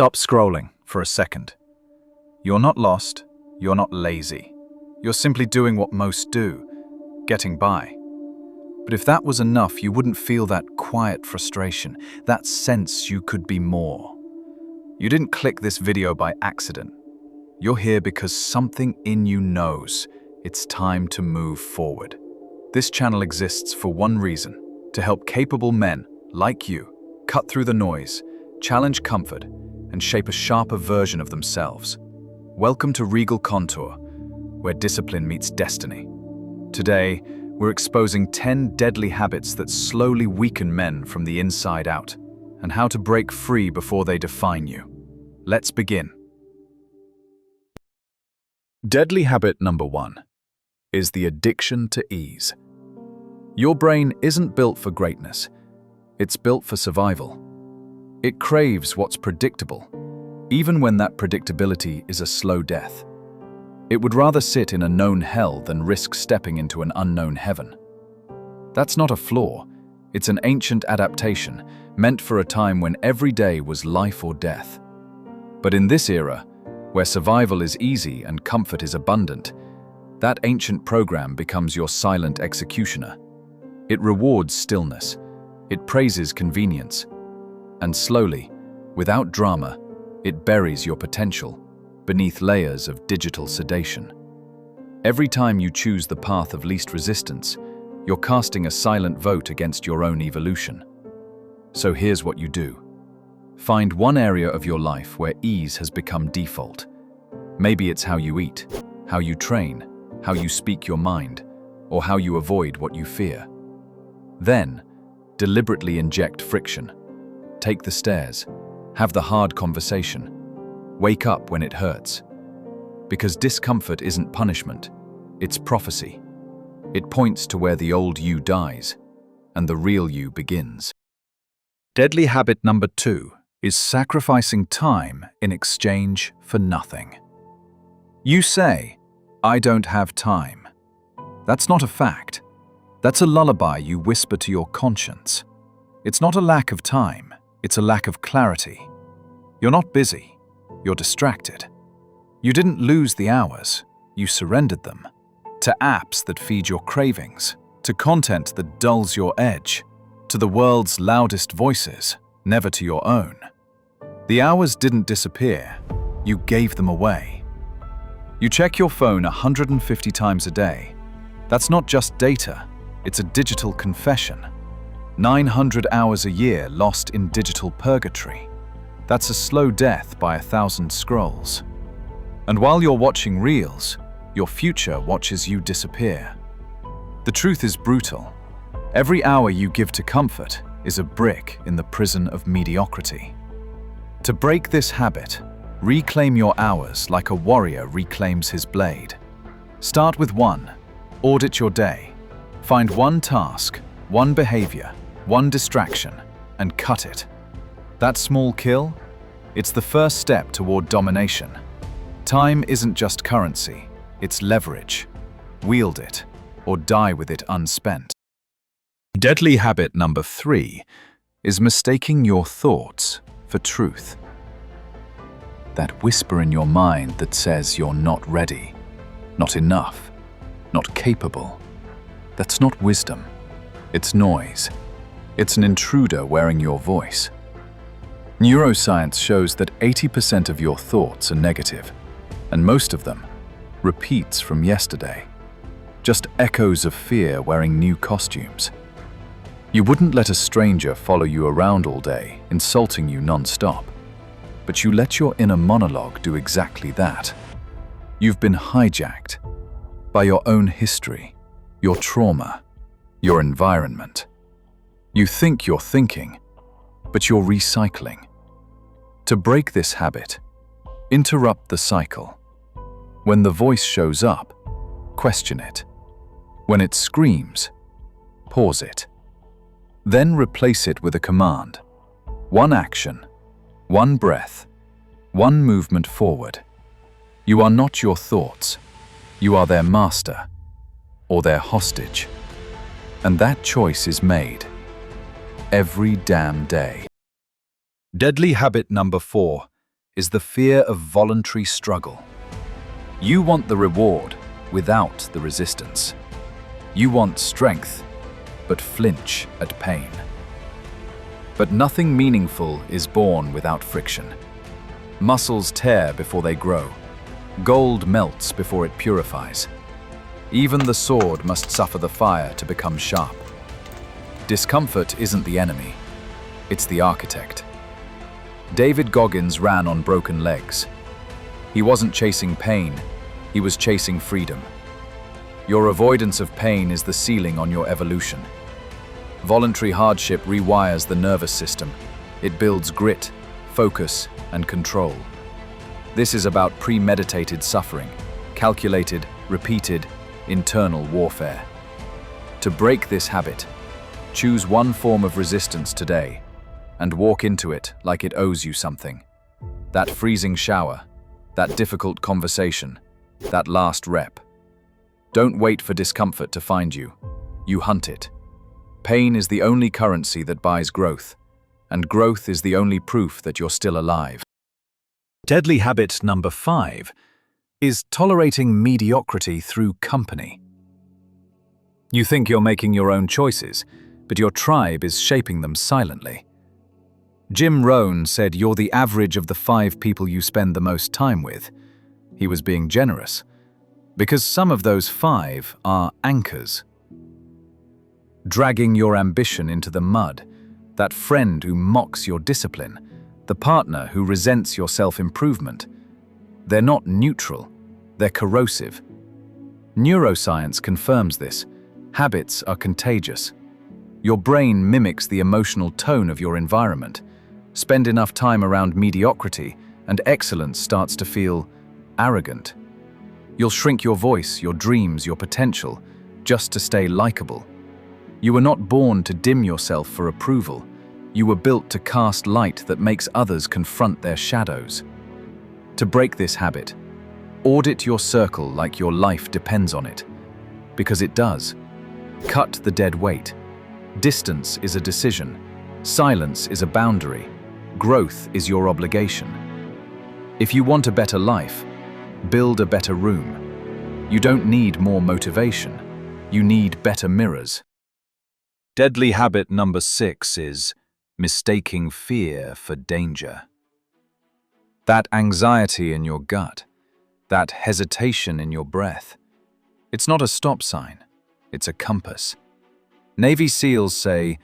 Stop scrolling for a second. You're not lost, you're not lazy. You're simply doing what most do, getting by. But if that was enough, you wouldn't feel that quiet frustration, that sense you could be more. You didn't click this video by accident. You're here because something in you knows it's time to move forward. This channel exists for one reason: to help capable men like you cut through the noise, challenge comfort, and shape a sharper version of themselves. Welcome to Regal Contour, where discipline meets destiny. Today, we're exposing 10 deadly habits that slowly weaken men from the inside out, and how to break free before they define you. Let's begin. Deadly habit number 1 is the addiction to ease. Your brain isn't built for greatness, it's built for survival. It craves what's predictable, even when that predictability is a slow death. It would rather sit in a known hell than risk stepping into an unknown heaven. That's not a flaw, it's an ancient adaptation meant for a time when every day was life or death. But in this era, where survival is easy and comfort is abundant, that ancient program becomes your silent executioner. It rewards stillness, it praises convenience, and slowly, without drama, it buries your potential beneath layers of digital sedation. Every time you choose the path of least resistance, you're casting a silent vote against your own evolution. So here's what you do. Find one area of your life where ease has become default. Maybe it's how you eat, how you train, how you speak your mind, or how you avoid what you fear. Then, deliberately inject friction. Take the stairs, have the hard conversation, wake up when it hurts. Because discomfort isn't punishment, it's prophecy. It points to where the old you dies and the real you begins. Deadly habit number 2 is sacrificing time in exchange for nothing. You say, "I don't have time." That's not a fact. That's a lullaby you whisper to your conscience. It's not a lack of time, it's a lack of clarity. You're not busy, you're distracted. You didn't lose the hours, you surrendered them. To apps that feed your cravings, to content that dulls your edge, to the world's loudest voices, never to your own. The hours didn't disappear, you gave them away. You check your phone 150 times a day. That's not just data, it's a digital confession. 900 hours a year lost in digital purgatory. That's a slow death by 1,000 scrolls. And while you're watching reels, your future watches you disappear. The truth is brutal. Every hour you give to comfort is a brick in the prison of mediocrity. To break this habit, reclaim your hours like a warrior reclaims his blade. Start with 1. Audit your day. Find one task, one behavior, one distraction, and cut it. That small kill? It's the first step toward domination. Time isn't just currency, it's leverage. Wield it, or die with it unspent. Deadly habit number 3 is mistaking your thoughts for truth. That whisper in your mind that says you're not ready, not enough, not capable. That's not wisdom, it's noise. It's an intruder wearing your voice. Neuroscience shows that 80% of your thoughts are negative, and most of them repeats from yesterday. Just echoes of fear wearing new costumes. You wouldn't let a stranger follow you around all day, insulting you non-stop. But you let your inner monologue do exactly that. You've been hijacked by your own history, your trauma, your environment. You think you're thinking, but you're recycling. To break this habit, interrupt the cycle. When the voice shows up, question it. When it screams, pause it. Then replace it with a command. One action, one breath, one movement forward. You are not your thoughts. You are their master or their hostage. And that choice is made every damn day. Deadly habit number 4 is the fear of voluntary struggle. You want the reward without the resistance. You want strength, but flinch at pain. But nothing meaningful is born without friction. Muscles tear before they grow. Gold melts before it purifies. Even the sword must suffer the fire to become sharp. Discomfort isn't the enemy, it's the architect. David Goggins ran on broken legs. He wasn't chasing pain, he was chasing freedom. Your avoidance of pain is the ceiling on your evolution. Voluntary hardship rewires the nervous system. It builds grit, focus, and control. This is about premeditated suffering, calculated, repeated, internal warfare. To break this habit, choose one form of resistance today and walk into it like it owes you something. That freezing shower, that difficult conversation, that last rep. Don't wait for discomfort to find you. You hunt it. Pain is the only currency that buys growth, and growth is the only proof that you're still alive. Deadly habit number 5 is tolerating mediocrity through company. You think you're making your own choices, but your tribe is shaping them silently. Jim Rohn said you're the average of the 5 people you spend the most time with. He was being generous, because some of those 5 are anchors. Dragging your ambition into the mud, that friend who mocks your discipline, the partner who resents your self-improvement. They're not neutral, they're corrosive. Neuroscience confirms this. Habits are contagious. Your brain mimics the emotional tone of your environment. Spend enough time around mediocrity, and excellence starts to feel arrogant. You'll shrink your voice, your dreams, your potential, just to stay likable. You were not born to dim yourself for approval. You were built to cast light that makes others confront their shadows. To break this habit, audit your circle like your life depends on it. Because it does. Cut the dead weight. Distance is a decision. Silence is a boundary. Growth is your obligation. If you want a better life, build a better room. You don't need more motivation. You need better mirrors. Deadly habit number 6 is mistaking fear for danger. That anxiety in your gut, that hesitation in your breath, it's not a stop sign, it's a compass. Navy SEALs say,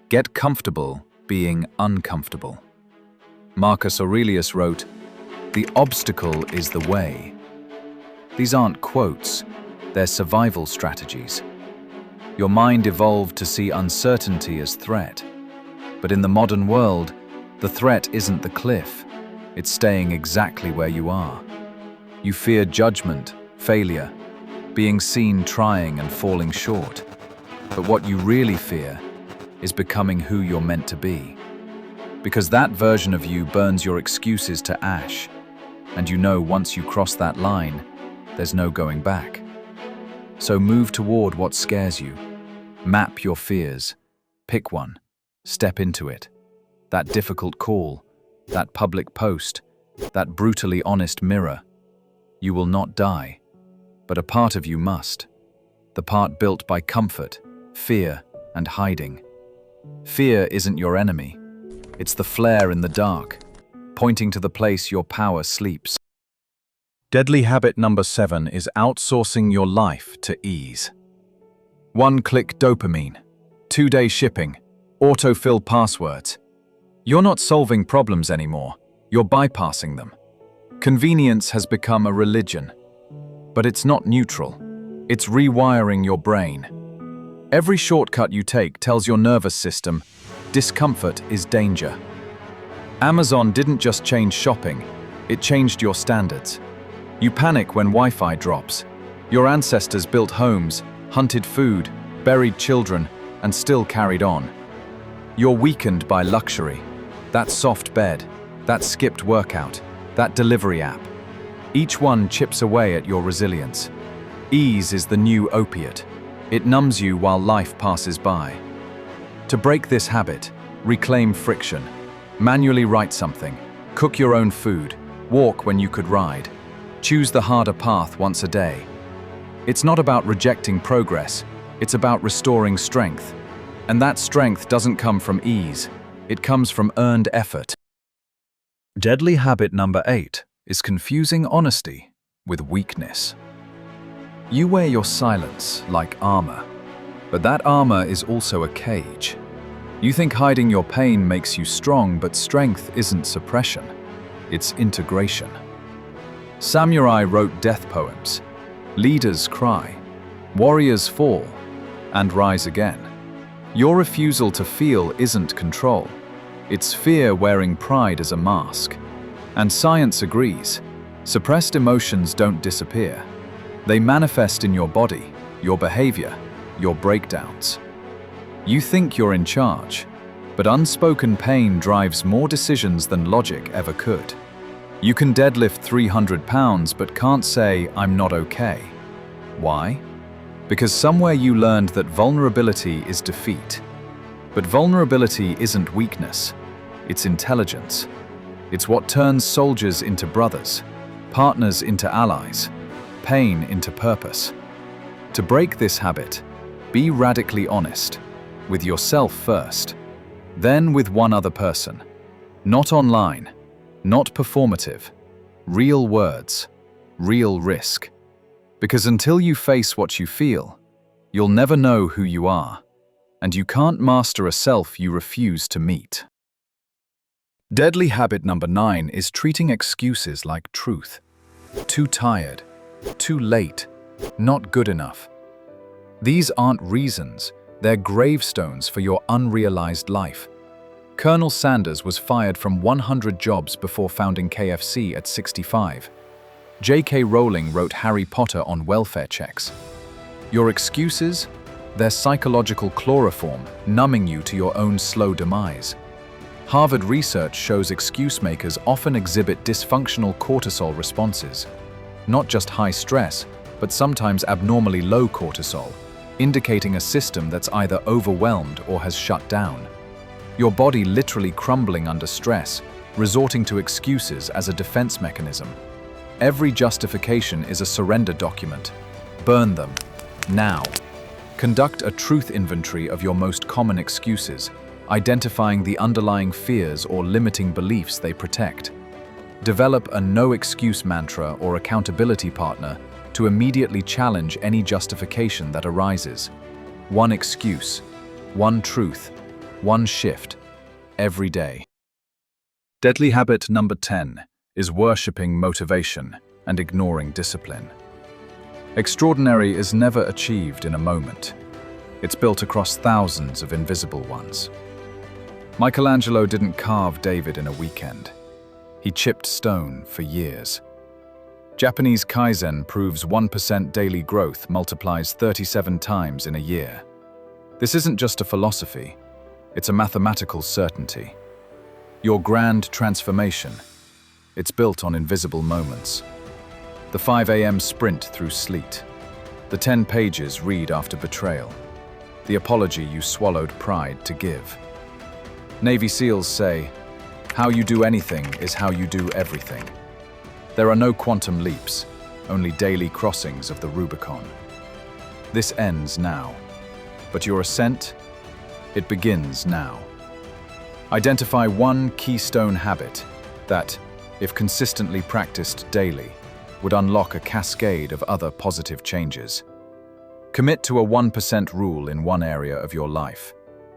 get comfortable being uncomfortable. Marcus Aurelius wrote, the obstacle is the way. These aren't quotes, they're survival strategies. Your mind evolved to see uncertainty as threat. But in the modern world, the threat isn't the cliff. It's staying exactly where you are. You fear judgment, failure, being seen trying and falling short. But what you really fear is becoming who you're meant to be. Because that version of you burns your excuses to ash. And you know once you cross that line, there's no going back. So move toward what scares you. Map your fears. Pick one. Step into it. That difficult call, that public post, that brutally honest mirror. You will not die, but a part of you must. The part built by comfort, fear, and hiding. Fear isn't your enemy. It's the flare in the dark, pointing to the place your power sleeps. Deadly habit number 7 is outsourcing your life to ease. One-click dopamine, 2-day shipping, autofill passwords. You're not solving problems anymore, you're bypassing them. Convenience has become a religion. But it's not neutral, it's rewiring your brain. Every shortcut you take tells your nervous system, discomfort is danger. Amazon didn't just change shopping, it changed your standards. You panic when Wi-Fi drops. Your ancestors built homes, hunted food, buried children, and still carried on. You're weakened by luxury. That soft bed, that skipped workout, that delivery app. Each one chips away at your resilience. Ease is the new opiate. It numbs you while life passes by. To break this habit, reclaim friction. Manually write something. Cook your own food. Walk when you could ride. Choose the harder path once a day. It's not about rejecting progress, it's about restoring strength. And that strength doesn't come from ease, it comes from earned effort. Deadly habit number 8 is confusing honesty with weakness. You wear your silence like armor, but that armor is also a cage. You think hiding your pain makes you strong, but strength isn't suppression, it's integration. Samurai wrote death poems. Leaders cry, warriors fall, and rise again. Your refusal to feel isn't control. It's fear wearing pride as a mask. And science agrees. Suppressed emotions don't disappear. They manifest in your body, your behavior, your breakdowns. You think you're in charge, but unspoken pain drives more decisions than logic ever could. You can deadlift 300 pounds but can't say, "I'm not okay." Why? Because somewhere you learned that vulnerability is defeat. But vulnerability isn't weakness, it's intelligence. It's what turns soldiers into brothers, partners into allies, pain into purpose. To break this habit, be radically honest, with yourself first, then with one other person. Not online, not performative, real words, real risk. Because until you face what you feel, you'll never know who you are, and you can't master a self you refuse to meet. Deadly habit number 9 is treating excuses like truth. Too tired, too late, not good enough. These aren't reasons, they're gravestones for your unrealized life. Colonel Sanders was fired from 100 jobs before founding KFC at 65. J.K. Rowling wrote Harry Potter on welfare checks. Your excuses? They're psychological chloroform, numbing you to your own slow demise. Harvard research shows excuse makers often exhibit dysfunctional cortisol responses. Not just high stress, but sometimes abnormally low cortisol, indicating a system that's either overwhelmed or has shut down. Your body literally crumbling under stress, resorting to excuses as a defense mechanism. Every justification is a surrender document. Burn them, now. Conduct a truth inventory of your most common excuses, identifying the underlying fears or limiting beliefs they protect. Develop a no-excuse mantra or accountability partner to immediately challenge any justification that arises. One excuse, one truth, one shift, every day. Deadly habit number 10 is worshipping motivation and ignoring discipline. Extraordinary is never achieved in a moment. It's built across thousands of invisible ones. Michelangelo didn't carve David in a weekend. He chipped stone for years. Japanese Kaizen proves 1% daily growth multiplies 37 times in a year. This isn't just a philosophy, it's a mathematical certainty. Your grand transformation, it's built on invisible moments. The 5 a.m. sprint through sleet. The 10 pages read after betrayal. The apology you swallowed pride to give. Navy SEALs say, "How you do anything is how you do everything." There are no quantum leaps, only daily crossings of the Rubicon. This ends now, but your ascent, it begins now. Identify one keystone habit that, if consistently practiced daily, would unlock a cascade of other positive changes. Commit to a 1% rule in one area of your life,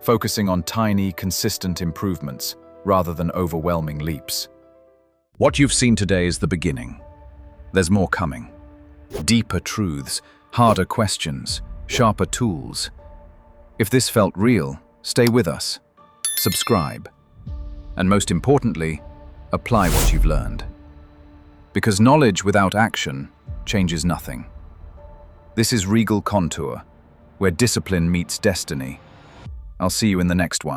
focusing on tiny, consistent improvements rather than overwhelming leaps. What you've seen today is the beginning. There's more coming. Deeper truths, harder questions, sharper tools. If this felt real, stay with us. Subscribe. And most importantly, apply what you've learned. Because knowledge without action changes nothing. This is Regal Contour, where discipline meets destiny. I'll see you in the next one.